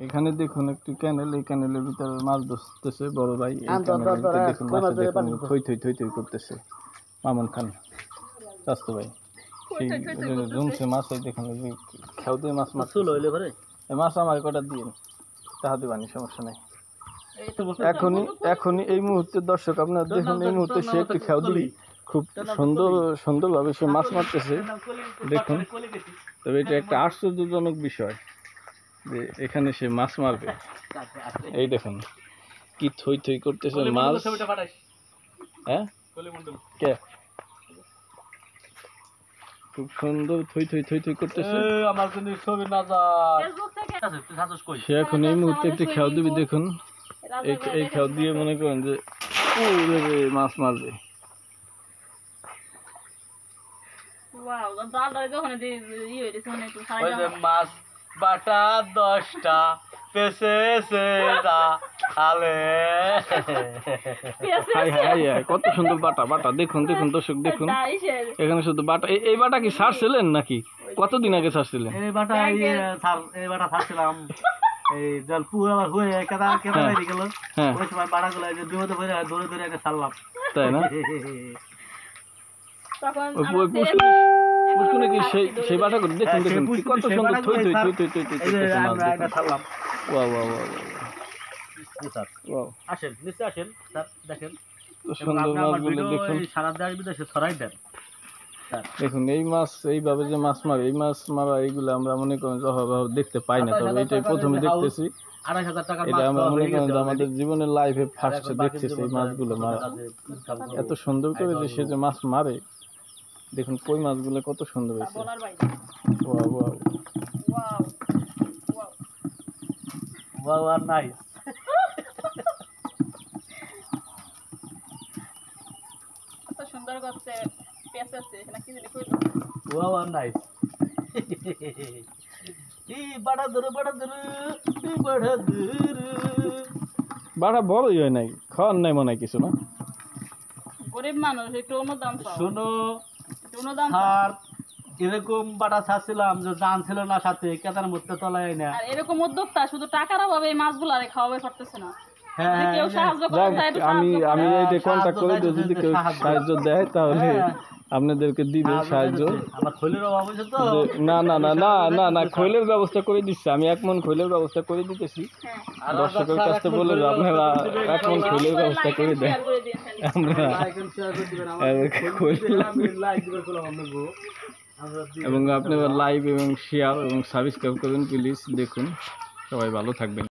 এখানে দেখুন একটি ক্যানেল, এই ক্যানেলের ভিতরে মাছ ধরতেছে বড় ভাই। এই ক্যানেলের ভিতরে দেখুন মাছ দেখুন থই থই থই থই করতেছে মামুন খান স্বাস্থ্য ভাই। সেই জমছে মাছ, এই দেখুন খেউ দিয়ে মাছ মাছ এই মাছ আমার কটা দিয়ে তাহা দিবানি, সমস্যা নাই। এখনই এই মুহূর্তে দর্শক আপনারা দেখুন, এই মুহূর্তে সে একটি খেউ দিবি খুব সুন্দরভাবে সে মাছ মারতেছে দেখুন। তবে এটা একটা আশ্চর্যজনক বিষয় যে এখানে সে মাছ মারবে। এই দেখুন কি থই থই করতেছে মাছ। হ্যাঁ কে খুব সুন্দর থই থই থই থই করতেছে। সে এখন এই মুহূর্তে একটি খেয়াল দিবি দেখুন। এই খেয়াল দিয়ে মনে করেন যে মাছ মারবে। মাছ বাটা 10টা কত সুন্দর বাটা বাটা দেখুন দেখুন দর্শক দেখুন এখানে শুধু বাটা। এই বাটা কি ছাড়ছিলেন নাকি? কতদিন আগে ছাড়ছিলেন? এই বাটা ছাড়ছিলাম এই জল পুরো হয়ে কেদা কেদা হয়ে গেল। ওই সময় বাটা গুলো বিপদে পড়ে ধরে ধরে একটা ছাড়লাম, তাই না? তখন পুষ্কুনে কি সেই বাটা করে দেখুন দেখুন কত সুন্দর থই থই থই থই থই থই এটা ছাড়লাম। ওয়া ওয়া ওয়া ওয়া আসেন নিচে আসেন স্যার, দেখেন সুন্দর মাছগুলো দেখুন। সারা দেশ বিদেশে ছড়াই দেন দেখুন এই মাছ এইভাবে যে মাছ মারে, এই মাছ মারা এইগুলো আমরা মনে করেন দেখতে পাই না। তবে এটাই প্রথমে দেখতেছি। 2,500 টাকা এটা আমরা মনে করেন যে আমাদের জীবনের লাইফে ফার্স্ট দেখতেছি এই মাছগুলো মারা। এত সুন্দর করে যে সে যে মাছ মারে দেখুন, কই মাছগুলো কত সুন্দর হয়েছে। ওয়াও ওয়াও ওয়াও আর নাইস। কত সুন্দর করতে পেঁচাচ্ছে, এখানে কি জানি কইলো। ওয়াও আর নাইস। বাড়া ধরে বাড়া বড়ই হয় নাই, খাওয়ার নাই মনে হয় কিছু না। গরিব মানুষ একটু অনুদান পাও। শোনো অনুদান আর এরকম বাটা ছাড়ছিলাম যে জান ছিল না সাথে কেদার মধ্যে তলায় না। আর এরকম উদ্যোক্তা শুধু টাকার অভাবে এই মাছগুলো আরে খাওয়াবে পারতেছে না। হ্যাঁ কেউ সাহায্য করে যায় তো আমি এইটা কন্টাক্ট করে দিই, যদি কেউ সাহায্য দেয় তাহলে আপনাদেরকে দিবে সাহায্য। আমার খৈলের অভাব হয়েছে তো। না না না না না না খৈলের ব্যবস্থা করে দিচ্ছি আমি, 1 মণ খৈলের ব্যবস্থা করে দিতেছি। দর্শকের কাছে বলে আপনারা 1 মণ খৈলের ব্যবস্থা করে দেন। এবং আপনারা লাইভ এবং শেয়ার এবং সাবস্ক্রাইব করুন প্লিজ। দেখুন সবাই ভালো থাকবেন।